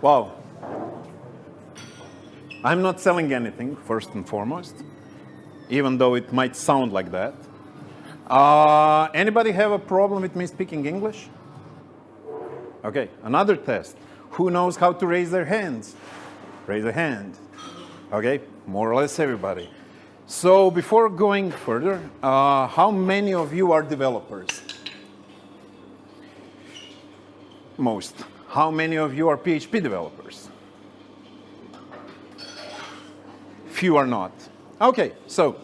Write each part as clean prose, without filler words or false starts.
Wow. I'm not selling anything, first and foremost, even though it might sound like that. Anybody have a problem with me speaking English? Okay, another test. Who knows how to raise their hands? Raise a hand. Okay, more or less everybody. So before going further, how many of you are developers? Most. How many of you are PHP developers? Few are not. Okay, so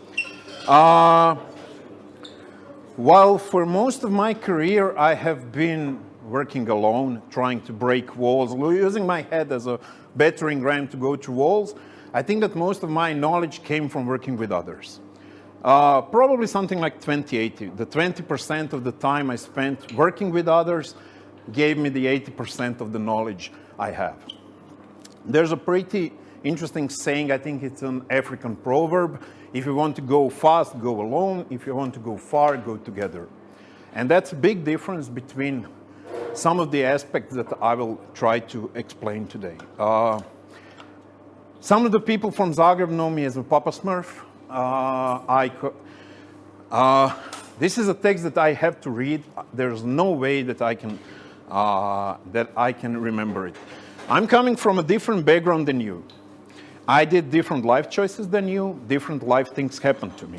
while for most of my career I have been working alone, trying to break walls, using my head as a battering ram to go through walls, I think that most of my knowledge came from working with others. Probably something like 20-80. The 20% of the time I spent working with others gave me the 80% of the knowledge I have. There's a pretty interesting saying, I think it's an African proverb. If you want to go fast, go alone. If you want to go far, go together. And that's a big difference between some of the aspects that I will try to explain today. Some of the people from Zagreb know me as a Papa Smurf. This is a text that I have to read. There's no way that I can remember it. I'm coming from a different background than you. I did different life choices than you. Different life things happened to me.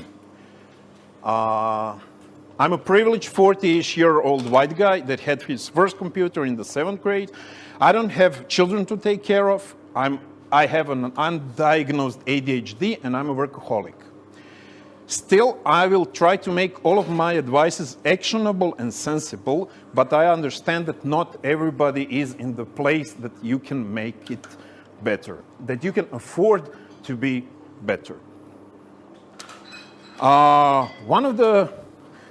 I'm a privileged 40-ish-year-old white guy that had his first computer in the 7th grade. I don't have children to take care of. I have an undiagnosed ADHD, and I'm a workaholic. Still, I will try to make all of my advices actionable and sensible, but I understand that not everybody is in the place that you can make it better, that you can afford to be better.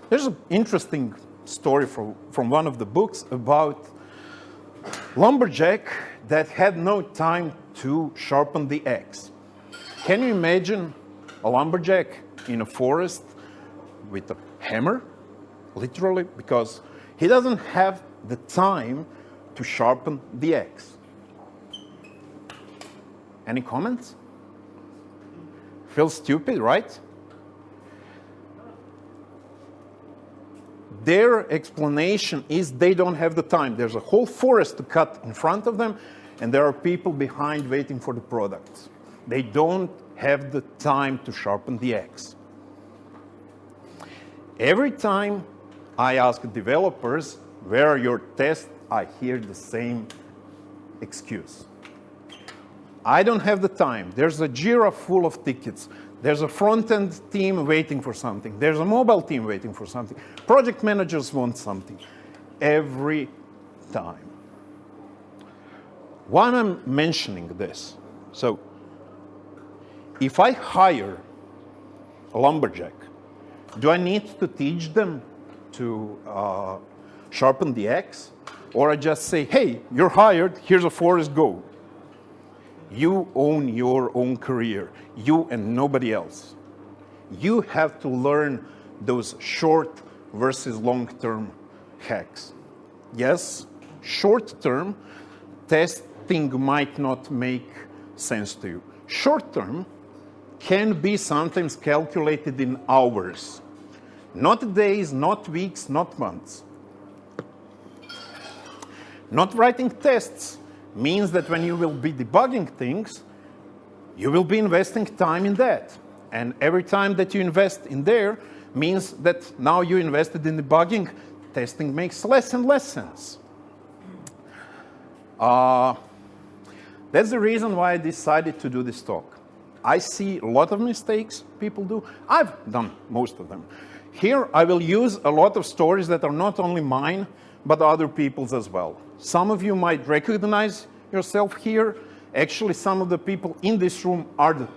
There's an interesting story from one of the books about lumberjack that had no time to sharpen the axe. Can you imagine a lumberjack in a forest with a hammer, literally, because he doesn't have the time to sharpen the axe? Any comments? Feels stupid, right? Their explanation is they don't have the time. There's a whole forest to cut in front of them, and there are people behind waiting for the products. They don't have the time to sharpen the axe. Every time I ask developers, where are your tests, I hear the same excuse. I don't have the time. There's a Jira full of tickets. There's a front-end team waiting for something. There's a mobile team waiting for something. Project managers want something. Every time. Why am I mentioning this? So, if I hire a lumberjack, do I need to teach them to sharpen the axe? Or I just say, hey, you're hired, here's a forest, go. You own your own career, you and nobody else. You have to learn those short versus long-term hacks. Yes, short-term testing might not make sense to you. Short-term can be sometimes calculated in hours. Not days, not weeks, not months. Not writing tests means that when you will be debugging things, you will be investing time in that. And every time that you invest in there means that now you invested in debugging, testing makes less and less sense. That's the reason why I decided to do this talk. I see a lot of mistakes people do. I've done most of them. Here I will use a lot of stories that are not only mine, but other people's as well. Some of you might recognize yourself here. Actually, some of the people in this room are the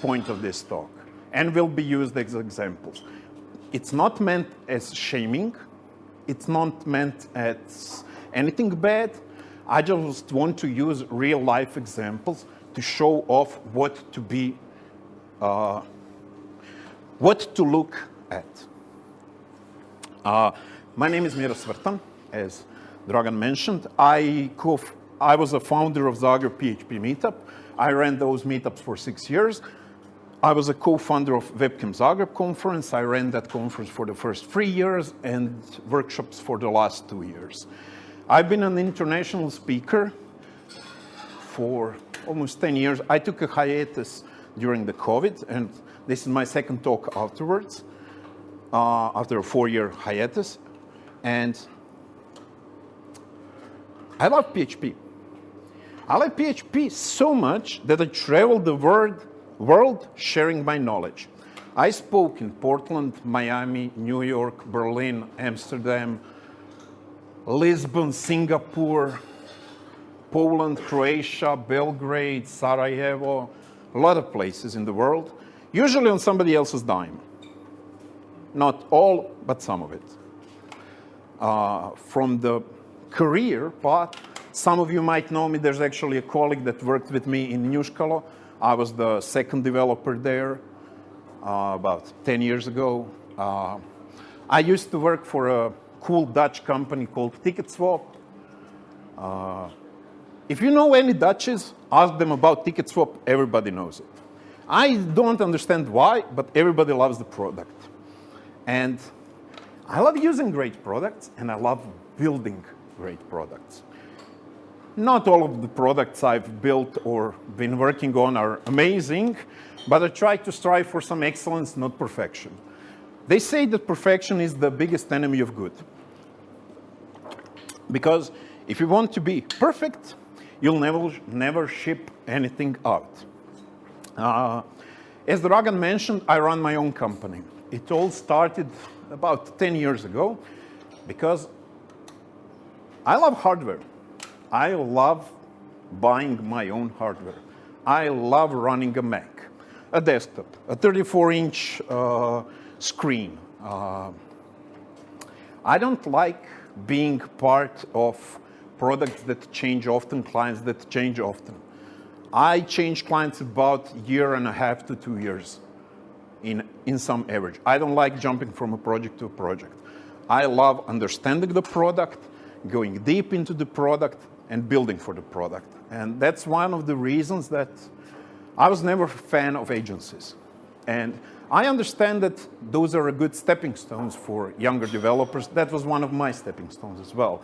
point of this talk and will be used as examples. It's not meant as shaming. It's not meant as anything bad. I just want to use real life examples to show off what to be, what to look at. My name is Miro Svrtan, as Dragan mentioned. I I was a founder of Zagreb PHP Meetup. I ran those meetups for 6 years. I was a co-founder of WebCamp Zagreb conference. I ran that conference for the first 3 years and workshops for the last 2 years. I've been an international speaker for almost 10 years. I took a hiatus during the COVID, and this is my second talk afterwards, after a 4-year hiatus. And I love PHP. I like PHP so much that I traveled the world sharing my knowledge. I spoke in Portland, Miami, New York, Berlin, Amsterdam, Lisbon, Singapore, Poland, Croatia, Belgrade, Sarajevo, a lot of places in the world, usually on somebody else's dime. Not all, but some of it. From the career path, some of you might know me. There's actually a colleague that worked with me in Njuškalo. I was the second developer there about 10 years ago. I used to work for a cool Dutch company called TicketSwap. If you know any Dutchies, ask them about TicketSwap. Everybody knows it. I don't understand why, but everybody loves the product. And I love using great products, and I love building great products. Not all of the products I've built or been working on are amazing, but I try to strive for some excellence, not perfection. They say that perfection is the biggest enemy of good. Because if you want to be perfect, you'll never ship anything out. As Dragan mentioned, I run my own company. It all started about 10 years ago because I love hardware. I love buying my own hardware. I love running a Mac, a desktop, a 34-inch screen. I don't like being part of products that change often, clients that change often. I change clients about a year and a half to 2 years in some average. I don't like jumping from a project to a project. I love understanding the product, going deep into the product, and building for the product. And that's one of the reasons that I was never a fan of agencies. And I understand that those are a good stepping stones for younger developers. That was one of my stepping stones as well.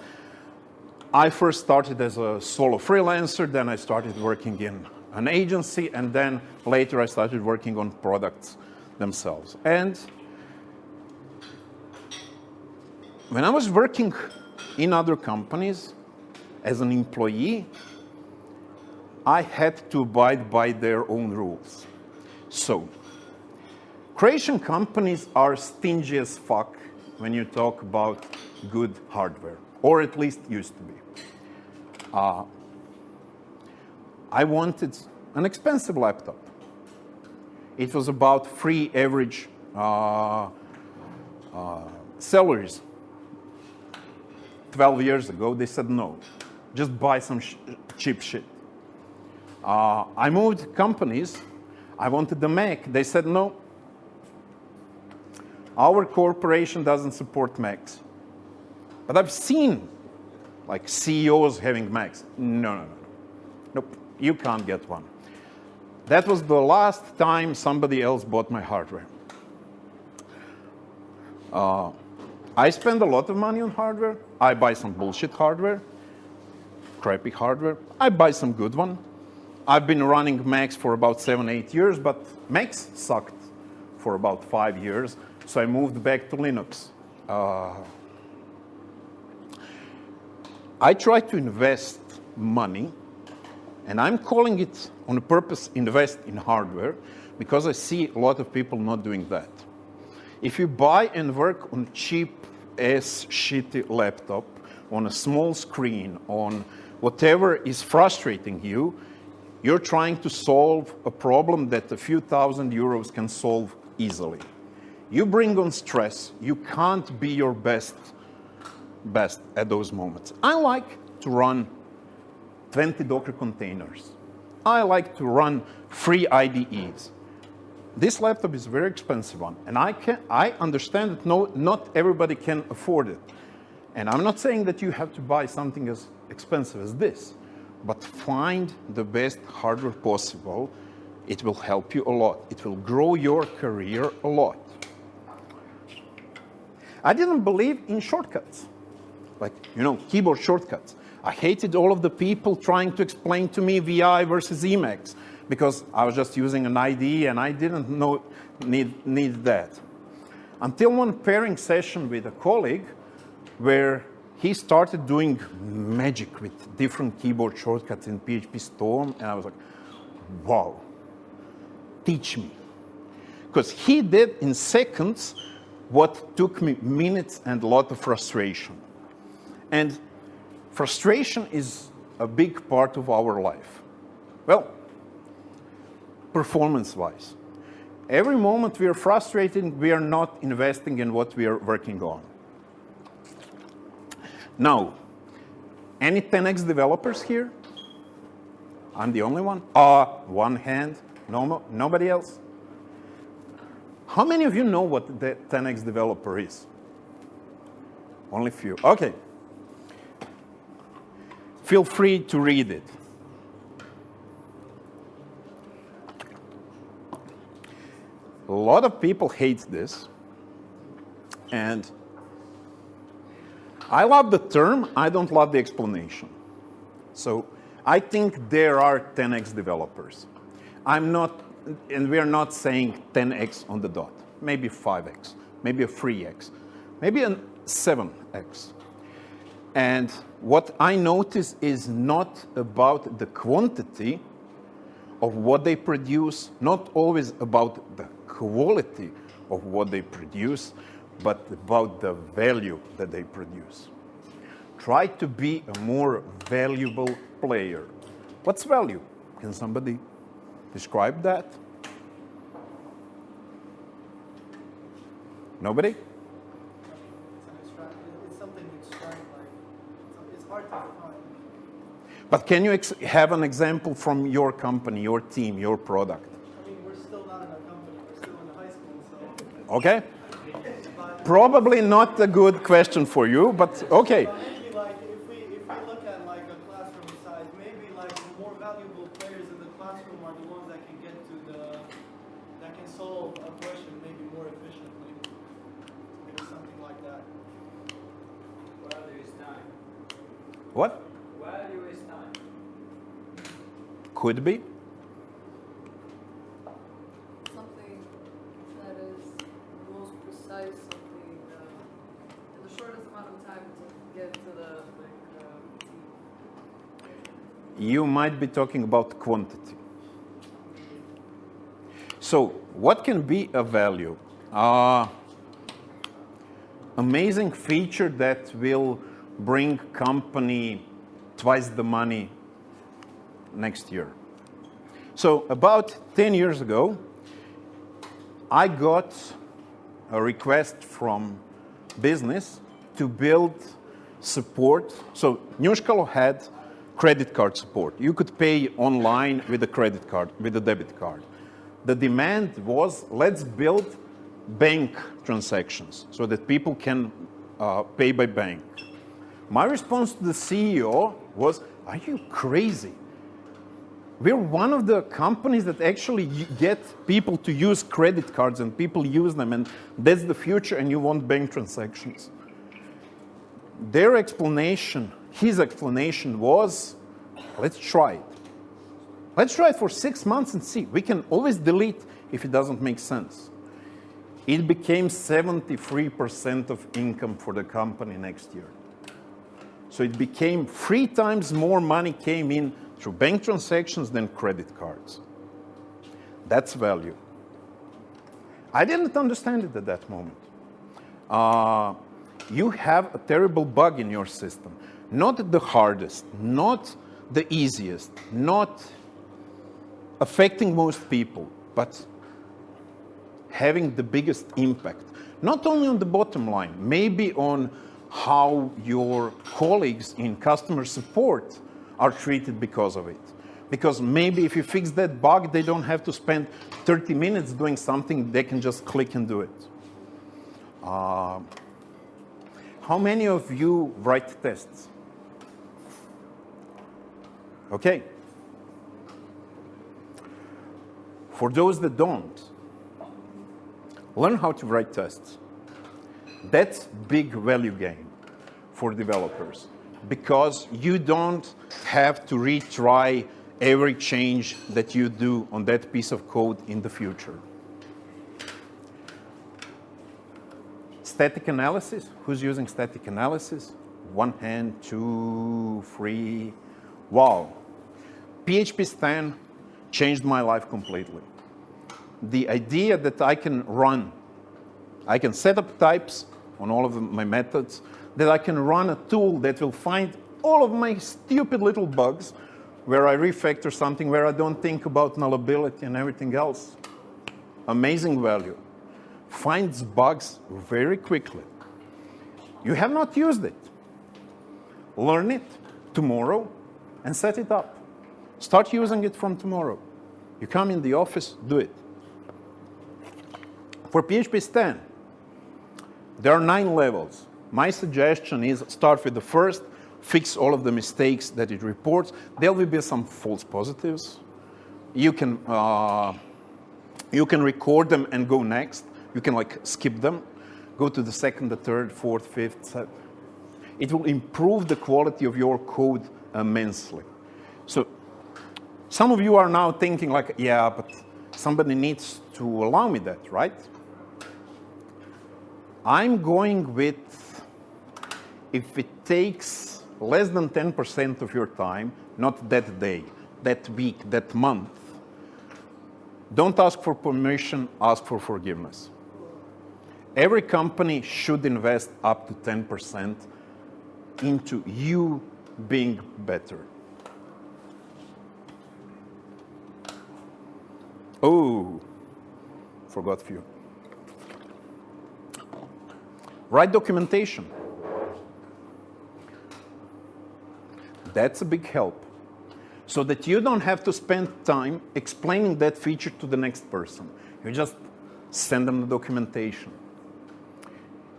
I first started as a solo freelancer, then I started working in an agency, and then later I started working on products themselves. And when I was working in other companies as an employee, I had to abide by their own rules. So, Croatian companies are stingy as fuck when you talk about good hardware, or at least used to be. I wanted an expensive laptop. It was about 3 average salaries. 12 years ago, they said no, just buy some cheap shit. I moved companies. I wanted the Mac. They said no. Our corporation doesn't support Macs. But I've seen like CEOs having Macs. No. Nope, you can't get one. That was the last time somebody else bought my hardware. I spend a lot of money on hardware. I buy some bullshit hardware, crappy hardware. I buy some good one. I've been running Macs for about 7-8 years, but Macs sucked for about 5 years, so I moved back to Linux. I try to invest money, and I'm calling it on purpose invest in hardware, because I see a lot of people not doing that. If you buy and work on cheap-ass shitty laptop, on a small screen, on whatever is frustrating you, you're trying to solve a problem that a few thousand euros can solve easily. You bring on stress. You can't be your best at those moments. I like to run 20 Docker containers. I like to run free IDEs. This laptop is a very expensive one, and I understand that not everybody can afford it. And I'm not saying that you have to buy something as expensive as this. but find the best hardware possible. It will help you a lot. It will grow your career a lot. I didn't believe in shortcuts, like, keyboard shortcuts. I hated all of the people trying to explain to me VI versus Emacs because I was just using an IDE and I didn't need that. Until one pairing session with a colleague where he started doing magic with different keyboard shortcuts in PHP Storm, and I was like, wow, teach me. Because he did in seconds what took me minutes and a lot of frustration. And frustration is a big part of our life. Well, performance-wise. Every moment we are frustrated, we are not investing in what we are working on. Now, any 10x developers here? I'm the only one? One hand. Nobody else? How many of you know what the 10x developer is? Only few. Okay. Feel free to read it. A lot of people hate this. And I love the term, I don't love the explanation. So I think there are 10x developers. And we are not saying 10x on the dot. Maybe 5x, maybe a 3x, maybe a 7x. And what I notice is not about the quantity of what they produce, not always about the quality of what they produce, but about the value that they produce. Try to be a more valuable player. What's value? Can somebody describe that? Nobody? It's something extract, it's hard to define. But can you have an example from your company, your team, your product? I mean, we're still not in a company, we're still in high school, so. Okay. Probably not a good question for you, but okay. Maybe like if we look at like a classroom size, maybe like the more valuable players in the classroom are the ones that can get to that can solve a question maybe more efficiently. Maybe something like that. Value is time. What? Value is time. Could be. Something that is most precise, something in the shortest amount of time to get to the You might be talking about quantity. So what can be a value? Amazing feature that will bring company twice the money next year. So about 10 years ago, I got a request from business to build support. So Njuškalo had credit card support. You could pay online with a credit card, with a debit card. The demand was, let's build bank transactions so that people can pay by bank. My response to the CEO was, are you crazy? We're one of the companies that actually get people to use credit cards and people use them, and that's the future, and you want bank transactions. Their explanation, his explanation was, let's try it. Let's try it for 6 months and see. We can always delete if it doesn't make sense. It became 73% of income for the company next year. So it became 3 times more money came in through bank transactions than credit cards. That's value. I didn't understand it at that moment. You have a terrible bug in your system. Not the hardest, not the easiest, not affecting most people, but having the biggest impact. Not only on the bottom line, maybe on how your colleagues in customer support are treated because of it. Because maybe if you fix that bug, they don't have to spend 30 minutes doing something, they can just click and do it. How many of you write tests? Okay. For those that don't, learn how to write tests. That's big value gain for developers because you don't have to retry every change that you do on that piece of code in the future. Static analysis. Who's using static analysis? One hand, 2, 3. Wow. PHP Stan changed my life completely. The idea that I can set up types on all of my methods, that I can run a tool that will find all of my stupid little bugs where I refactor something, where I don't think about nullability and everything else. Amazing value. Finds bugs very quickly. You have not used it. Learn it tomorrow and set it up. Start using it from tomorrow. You come in the office, do it. For PHP Stan, there are 9 levels. My suggestion is start with the first, fix all of the mistakes that it reports. There will be some false positives. You can record them and go next. You can skip them, go to the second, the third, fourth, fifth, seventh. It will improve the quality of your code immensely. So some of you are now thinking yeah, but somebody needs to allow me that, right? I'm going with, if it takes less than 10% of your time, not that day, that week, that month, don't ask for permission, ask for forgiveness. Every company should invest up to 10% into you being better. Oh, forgot few. Write documentation. That's a big help. So that you don't have to spend time explaining that feature to the next person. You just send them the documentation.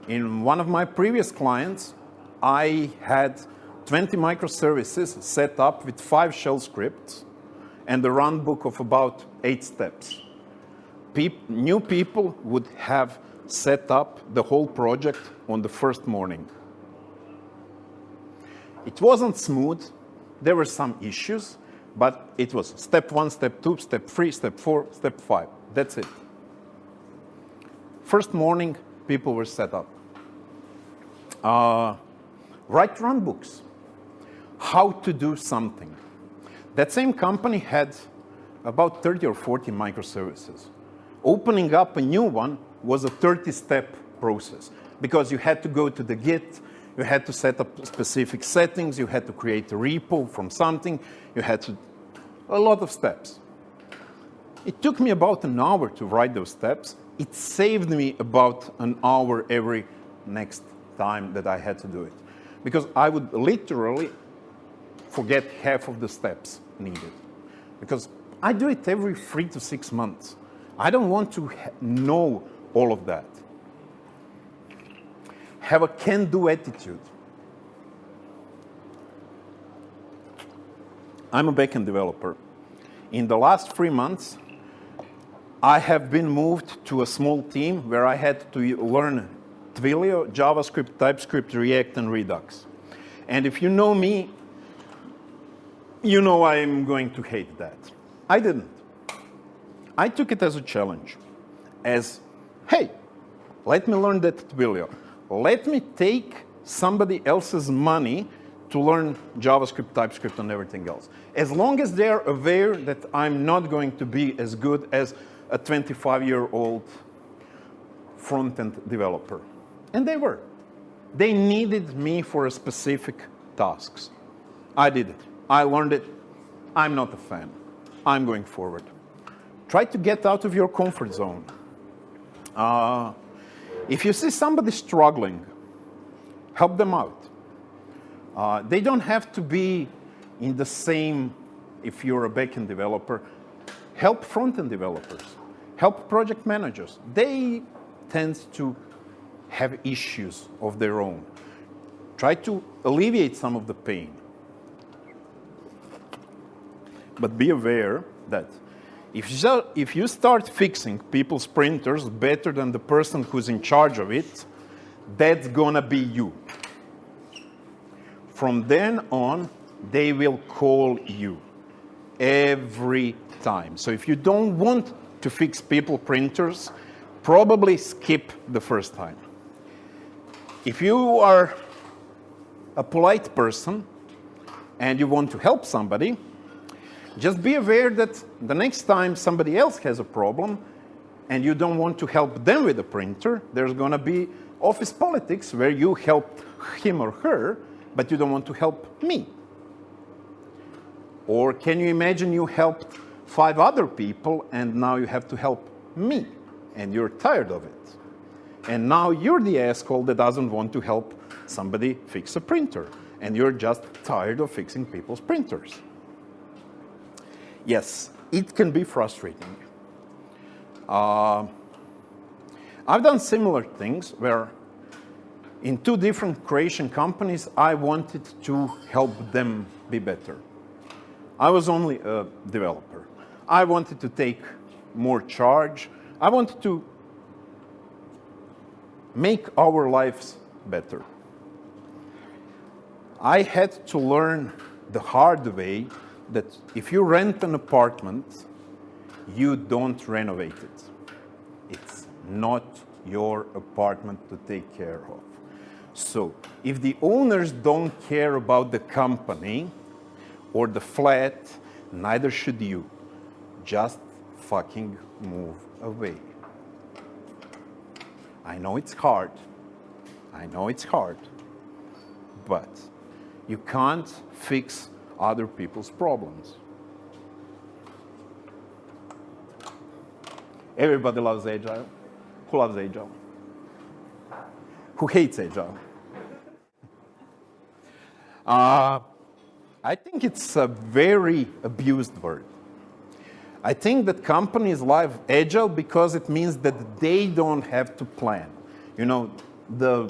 In one of my previous clients, I had 20 microservices set up with 5 shell scripts and a run book of about 8 steps. New people would have set up the whole project on the first morning. It wasn't smooth. There were some issues, but it was step 1, step 2, step 3, step 4, step 5. That's it. First morning, people were set up. Write run books. How to do something. That same company had about 30 or 40 microservices. Opening up a new one was a 30-step process because you had to go to the Git, you had to set up specific settings, you had to create a repo from something, you had to, a lot of steps. It took me about an hour to write those steps. It saved me about an hour every next time that I had to do it. Because I would literally forget half of the steps needed. Because I do it every 3 to 6 months. I don't want to know all of that. Have a can-do attitude. I'm a backend developer. In the last 3 months, I have been moved to a small team where I had to learn Twilio, JavaScript, TypeScript, React, and Redux. And if you know me, you know I'm going to hate that. I didn't. I took it as a challenge. As, hey, let me learn that Twilio. Let me take somebody else's money to learn JavaScript, TypeScript, and everything else. As long as they're aware that I'm not going to be as good as a 25-year-old front-end developer. And they were. They needed me for specific tasks. I did it. I learned it. I'm not a fan. I'm going forward. Try to get out of your comfort zone. If you see somebody struggling, help them out. They don't have to be in the same, if you're a backend developer, help front-end developers, help project managers. They tend to have issues of their own. Try to alleviate some of the pain. but be aware that if you start fixing people's printers better than the person who's in charge of it, that's gonna be you. From then on, they will call you every time. So if you don't want to fix people printers, probably skip the first time. If you are a polite person and you want to help somebody, just be aware that the next time somebody else has a problem and you don't want to help them with the printer, there's going to be office politics where you helped him or her, but you don't want to help me. Or can you imagine you helped 5 other people and now you have to help me and you're tired of it. And now you're the asshole that doesn't want to help somebody fix a printer and you're just tired of fixing people's printers. Yes, it can be frustrating. I've done similar things where in 2 different Croatian companies, I wanted to help them be better. I was only a developer. I wanted to take more charge. I wanted to make our lives better. I had to learn the hard way that if you rent an apartment, you don't renovate it. It's not your apartment to take care of. So if the owners don't care about the company or the flat, neither should you. Just fucking move away. I know it's hard. I know it's hard. But you can't fix other people's problems. Everybody loves Agile. Who loves Agile? Who hates Agile? I think it's a very abused word. I think that companies love Agile because it means that they don't have to plan. You know, the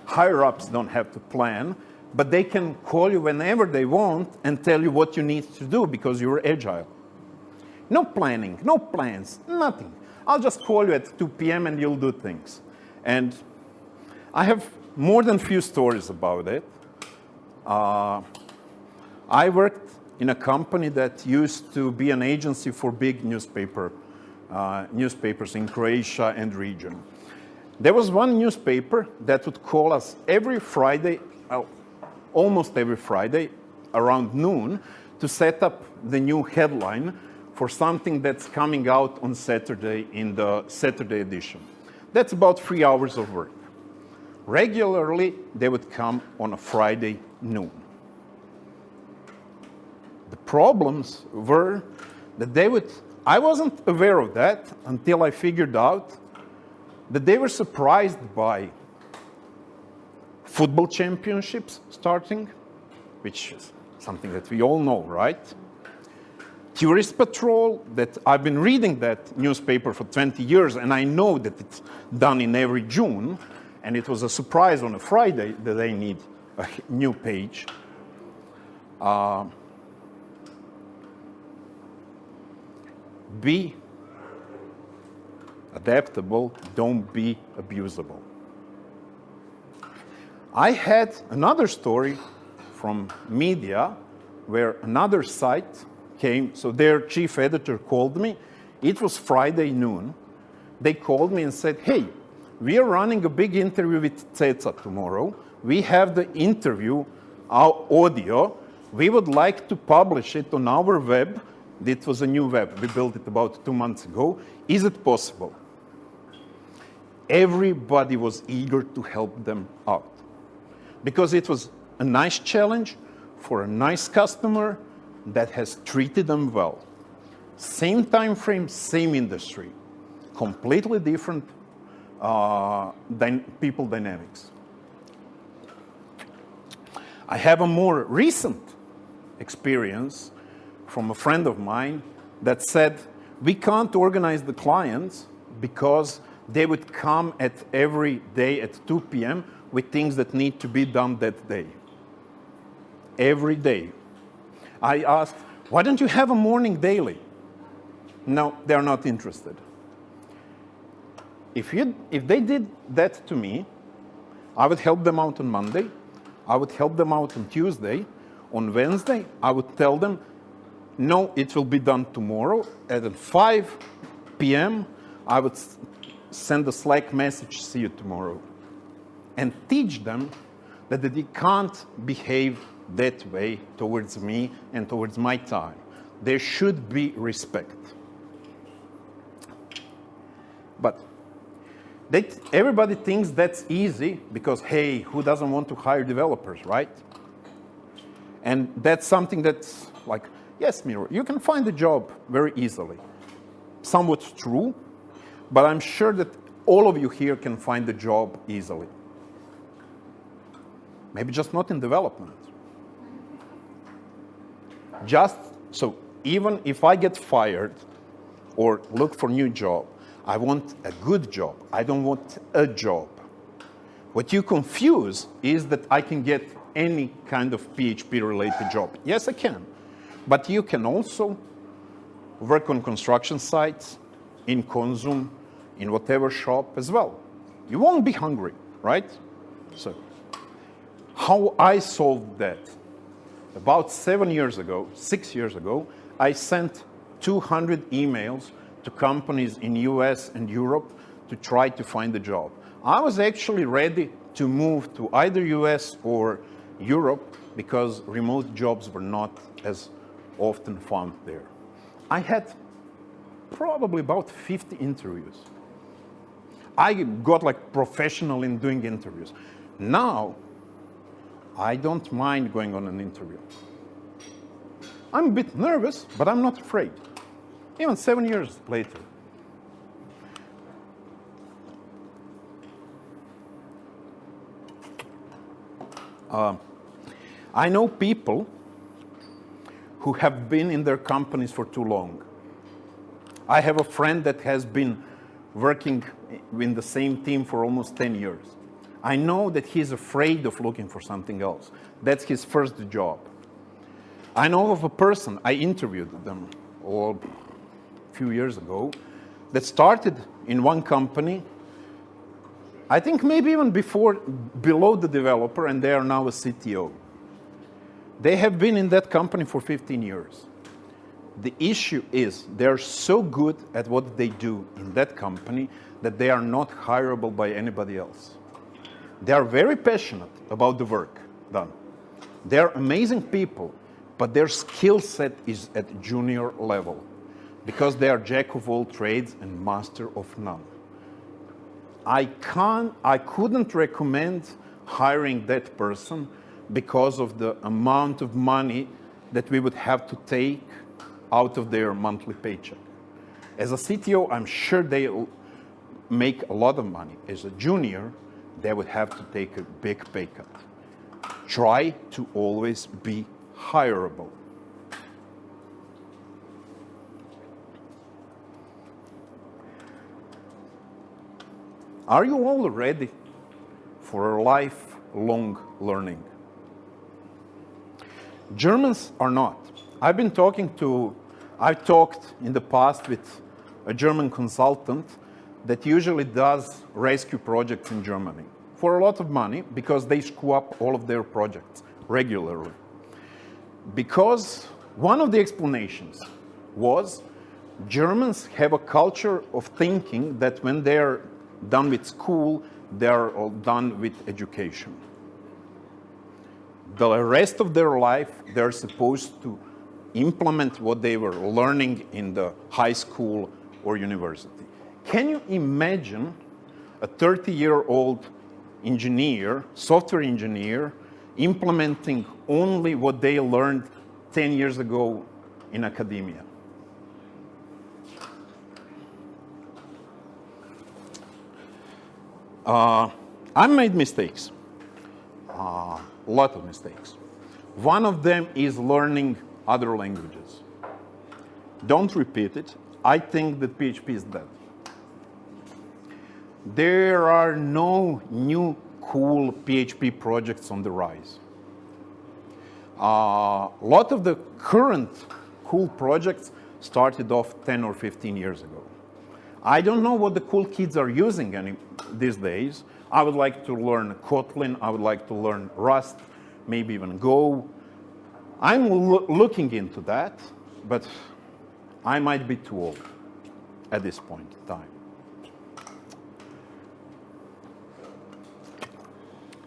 higher-ups don't have to plan, but they can call you whenever they want and tell you what you need to do because you're Agile. No planning, no plans, nothing. I'll just call you at 2 p.m. and you'll do things. And I have more than few stories about it. I worked in a company that used to be an agency for big newspapers in Croatia and region. There was one newspaper that would call us every Friday, almost every Friday, around noon, to set up the new headline for something that's coming out on Saturday in the Saturday edition. That's about 3 hours of work. Regularly, they would come on a Friday noon. The problems were that I wasn't aware of that until I figured out that they were surprised by football championships starting, which is something that we all know, right? Tourist patrol, that I've been reading that newspaper for 20 years, and I know that it's done in every June, and it was a surprise on a Friday that they need a new page. Be adaptable, don't be abusable. I had another story from media where another site came, so their chief editor called me. It was Friday noon. They called me and said, hey, we are running a big interview with Ceca tomorrow. We have the interview, our audio. We would like to publish it on our web. It was a new web. We built it about 2 months ago. Is it possible? Everybody was eager to help them out because it was a nice challenge for a nice customer that has treated them well. Same time frame, same industry, completely different people dynamics. I have a more recent experience from a friend of mine that said, we can't organize the clients because they would come at every day at 2 p.m. with things that need to be done that day. Every day. I asked, Why don't you have a morning daily? No, they're not interested. If they did that to me, I would help them out on Monday, I would help them out on Tuesday, on Wednesday, I would tell them, no, it will be done tomorrow, at 5 p.m., I would send a Slack message, see you tomorrow. And teach them that they can't behave that way towards me and towards my time. There should be respect. But everybody thinks that's easy because, hey, who doesn't want to hire developers, right? And that's something that's like, yes, Miro, you can find a job very easily. Somewhat true, but I'm sure that all of you here can find a job easily. Maybe just not in development. Just so even if I get fired or look for a new job, I want a good job. I don't want a job. What you confuse is that I can get any kind of PHP-related job. Yes, I can. But you can also work on construction sites, in Consum, in whatever shop as well. You won't be hungry, right? So, how I solved that? About 6 years ago, I sent 200 emails to companies in US and Europe to try to find a job. I was actually ready to move to either US or Europe because remote jobs were not as often found there. I had probably about 50 interviews. I got like professional in doing interviews. Now, I don't mind going on an interview. I'm a bit nervous, but I'm not afraid. Even 7 years later. I know people who have been in their companies for too long. I have a friend that has been working in the same team for almost 10 years. I know that he's afraid of looking for something else. That's his first job. I know of a person, I interviewed them a few years ago, that started in one company, I think maybe even below the developer, and they are now a CTO. They have been in that company for 15 years. The issue is they're so good at what they do in that company that they are not hireable by anybody else. They are very passionate about the work done. They're amazing people, but their skill set is at junior level because they are jack of all trades and master of none. I couldn't recommend hiring that person because of the amount of money that we would have to take out of their monthly paycheck. As a CTO, I'm sure they make a lot of money. As a junior, they would have to take a big pay cut. Try to always be hireable. Are you all ready for a lifelong learning? Germans are not. I've talked in the past with a German consultant that usually does rescue projects in Germany for a lot of money because they screw up all of their projects regularly. Because one of the explanations was Germans have a culture of thinking that when they're done with school, they're all done with education. The rest of their life, they're supposed to implement what they were learning in the high school or university. Can you imagine a 30-year-old engineer, software engineer, implementing only what they learned 10 years ago in academia? I made mistakes, a lot of mistakes. One of them is learning other languages. Don't repeat it. I think that PHP is dead. There are no new cool PHP projects on the rise. A lot of the current cool projects started off 10 or 15 years ago. I don't know what the cool kids are using these days. I would like to learn Kotlin. I would like to learn Rust, maybe even Go. I'm looking into that, but I might be too old at this point in time.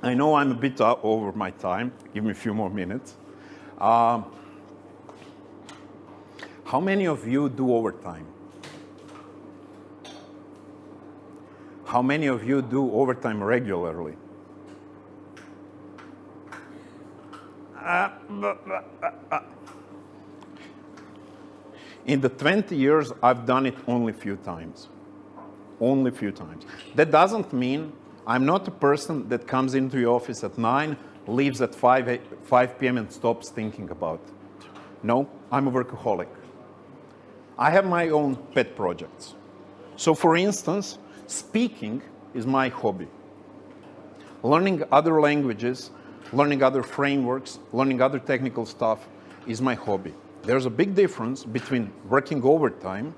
I know I'm a bit over my time. Give me a few more minutes. How many of you do overtime? How many of you do overtime regularly? In the 20 years, I've done it only a few times. Only a few times. That doesn't mean I'm not a person that comes into the office at 9, leaves at 5 p.m. and stops thinking about it. No, I'm a workaholic. I have my own pet projects. So for instance, speaking is my hobby. Learning other languages, learning other frameworks, learning other technical stuff is my hobby. There's a big difference between working overtime,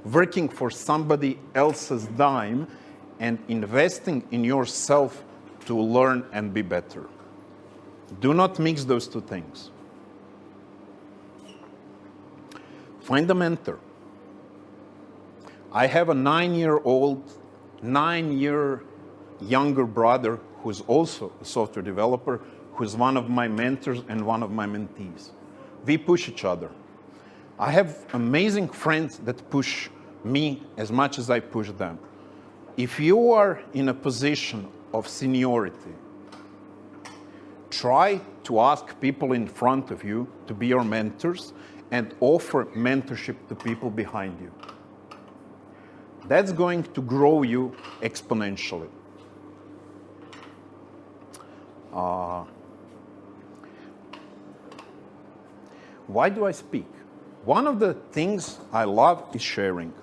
working for somebody else's dime, and investing in yourself to learn and be better. Do not mix those two things. Find a mentor. I have a 9-year younger brother who's also a software developer, who's one of my mentors and one of my mentees. We push each other. I have amazing friends that push me as much as I push them. If you are in a position of seniority, try to ask people in front of you to be your mentors and offer mentorship to people behind you. That's going to grow you exponentially. Why do I speak? One of the things I love is sharing.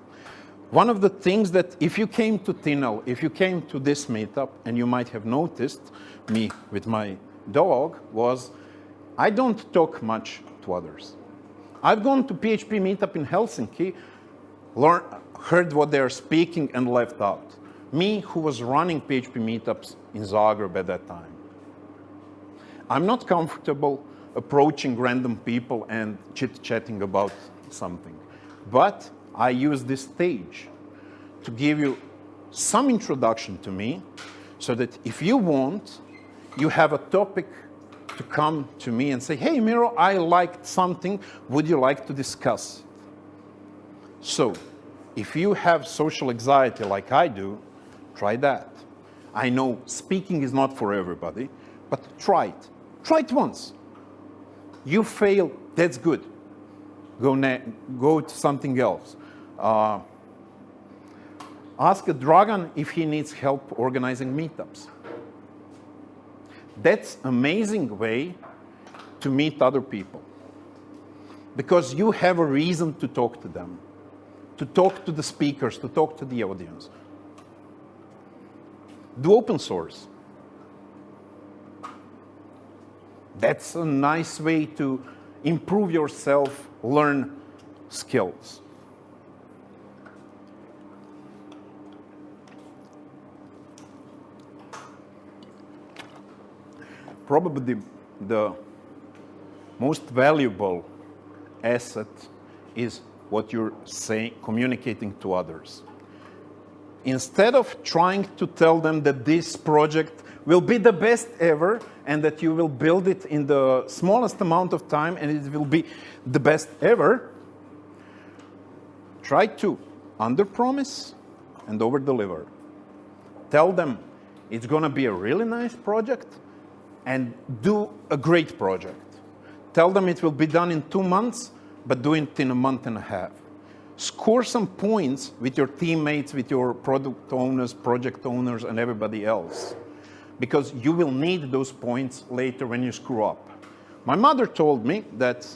One of the things that if you came to Tinel, if you came to this meetup, and you might have noticed me with my dog, was I don't talk much to others. I've gone to PHP meetup in Helsinki, heard what they're speaking and left out. Me, who was running PHP meetups in Zagreb at that time. I'm not comfortable approaching random people and chit-chatting about something. But I use this stage to give you some introduction to me so that if you want, you have a topic to come to me and say, hey, Miro, I liked something. Would you like to discuss? So if you have social anxiety like I do, try that. I know speaking is not for everybody, but try it. Try it once. You fail, that's good. Go to something else. Ask Dragan if he needs help organizing meetups. That's an amazing way to meet other people. Because you have a reason to talk to them, to talk to the speakers, to talk to the audience. Do open source. That's a nice way to improve yourself, learn skills. Probably the most valuable asset is what you're saying, communicating to others. Instead of trying to tell them that this project will be the best ever and that you will build it in the smallest amount of time and it will be the best ever, try to underpromise and overdeliver. Tell them it's going to be a really nice project and do a great project. Tell them it will be done in 2 months, but do it in a month and a half. Score some points with your teammates, with your product owners, project owners, and everybody else. Because you will need those points later when you screw up. My mother told me that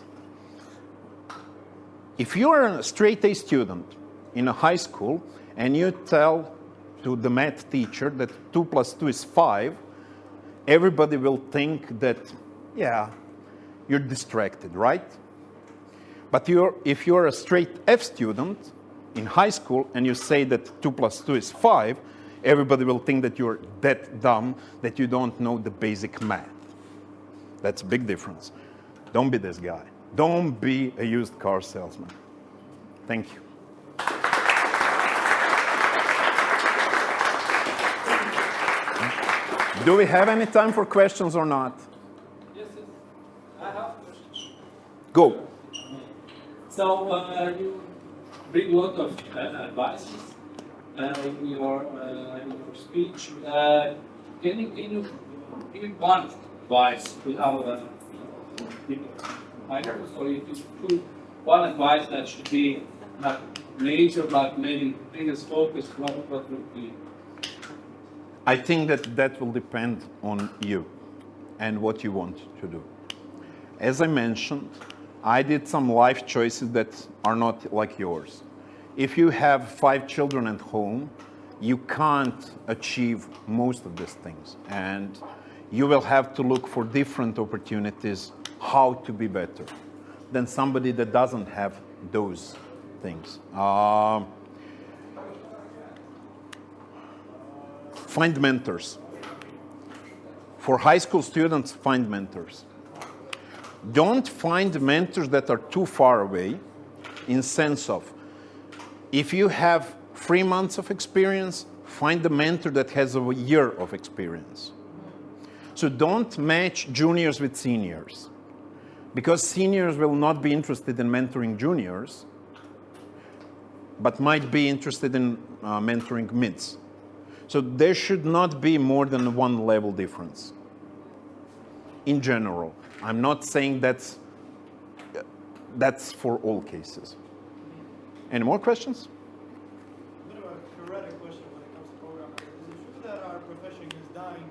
if you are a straight A student in a high school and you tell to the math teacher that 2 + 2 is 5, everybody will think that, yeah, you're distracted, right? But if you're a straight F student in high school and you say that 2 plus 2 is 5, everybody will think that you're that dumb that you don't know the basic math. That's a big difference. Don't be this guy. Don't be a used car salesman. Thank you. Do we have any time for questions or not? Yes, yes. I have a question. Go. So you bring a lot of advices in your speech. Can you give one advice to our people? So if you put one advice that should be not major, but maybe biggest focus, what would be? I think that will depend on you and what you want to do. As I mentioned, I did some life choices that are not like yours. If you have 5 children at home, you can't achieve most of these things. And you will have to look for different opportunities how to be better than somebody that doesn't have those things. Find mentors. For high school students, find mentors. Don't find mentors that are too far away, in sense of, if you have 3 months of experience, find a mentor that has a year of experience. So don't match juniors with seniors, because seniors will not be interested in mentoring juniors, but might be interested in mentoring mids. So there should not be more than 1 level difference. In general, I'm not saying that's for all cases. Any more questions? A bit of a theoretic question when it comes to programming. Is it true that our profession is dying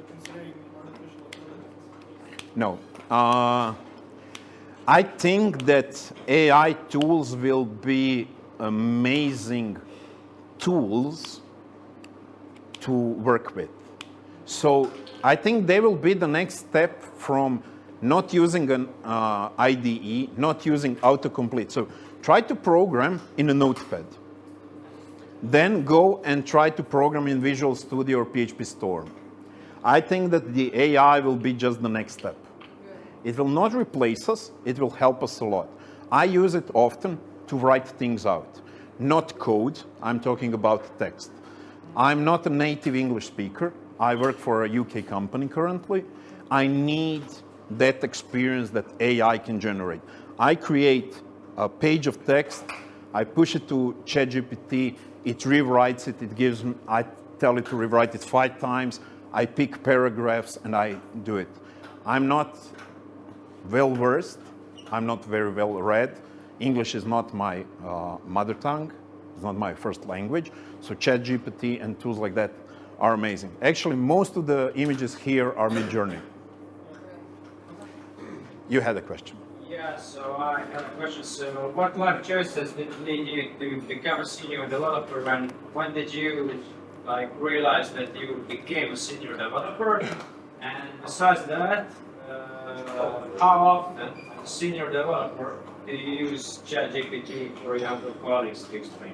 considering artificial intelligence? No. I think that AI tools will be amazing tools to work with. So I think they will be the next step from not using an IDE, not using autocomplete. So try to program in a notepad. Then go and try to program in Visual Studio or PHP Storm. I think that the AI will be just the next step. It will not replace us, it will help us a lot. I use it often to write things out. Not code, I'm talking about text. I'm not a native English speaker. I work for a UK company currently. I need that experience that AI can generate. I create a page of text, I push it to ChatGPT, it rewrites it, I tell it to rewrite it 5 times, I pick paragraphs and I do it. I'm not well versed, I'm not very well read. English is not my mother tongue, it's not my first language, so ChatGPT and tools like that are amazing. Actually, most of the images here are Midjourney. You had a question. Yeah, so I have a question. So what life choices did lead you to become a senior developer, and when did you realize that you became a senior developer? And besides that, how often as a senior developer do you use ChatGPT for younger colleagues to explain?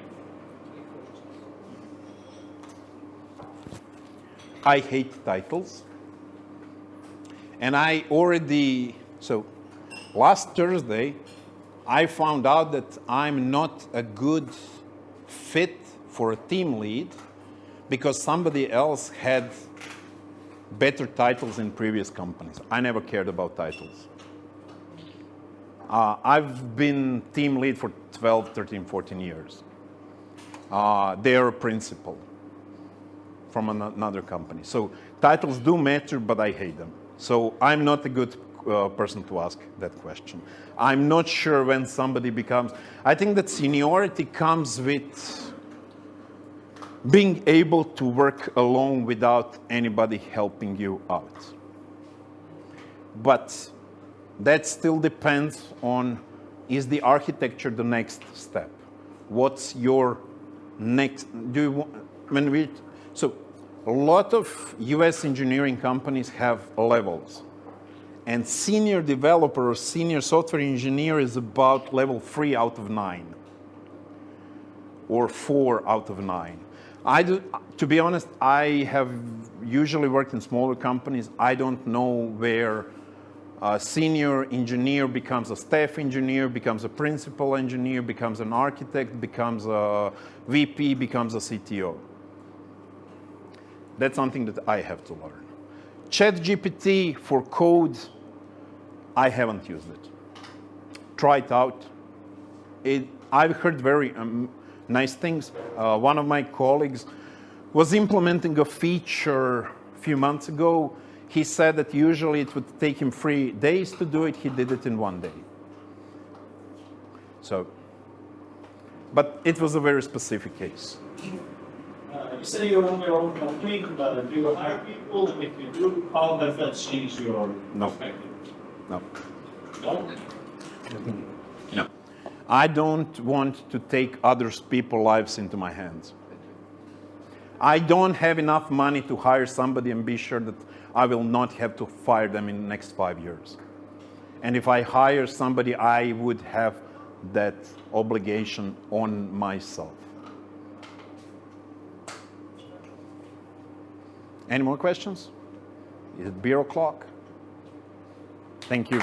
I hate titles. And so last Thursday, I found out that I'm not a good fit for a team lead because somebody else had better titles in previous companies. I never cared about titles. I've been team lead for 12, 13, 14 years. They're a principal from another company. So titles do matter, but I hate them. So I'm not a good person to ask that question. I'm not sure when somebody becomes... I think that seniority comes with being able to work alone without anybody helping you out. But that still depends on, is the architecture the next step? What's your next... So a lot of US engineering companies have levels. And senior developer or senior software engineer is about level 3 out of 9. Or 4 out of 9. To be honest, I have usually worked in smaller companies. I don't know where a senior engineer becomes a staff engineer, becomes a principal engineer, becomes an architect, becomes a VP, becomes a CTO. That's something that I have to learn. ChatGPT for code, I haven't used it. Try it out. I've heard very nice things. One of my colleagues was implementing a feature a few months ago. He said that usually it would take him 3 days to do it. He did it in 1 day. So, but it was a very specific case. You say you run your own company, but do you hire people? If you do, how does that change your perspective? No. No? No. I don't want to take other people's lives into my hands. I don't have enough money to hire somebody and be sure that I will not have to fire them in the next 5 years. And if I hire somebody, I would have that obligation on myself. Any more questions? Is it beer o'clock? Thank you.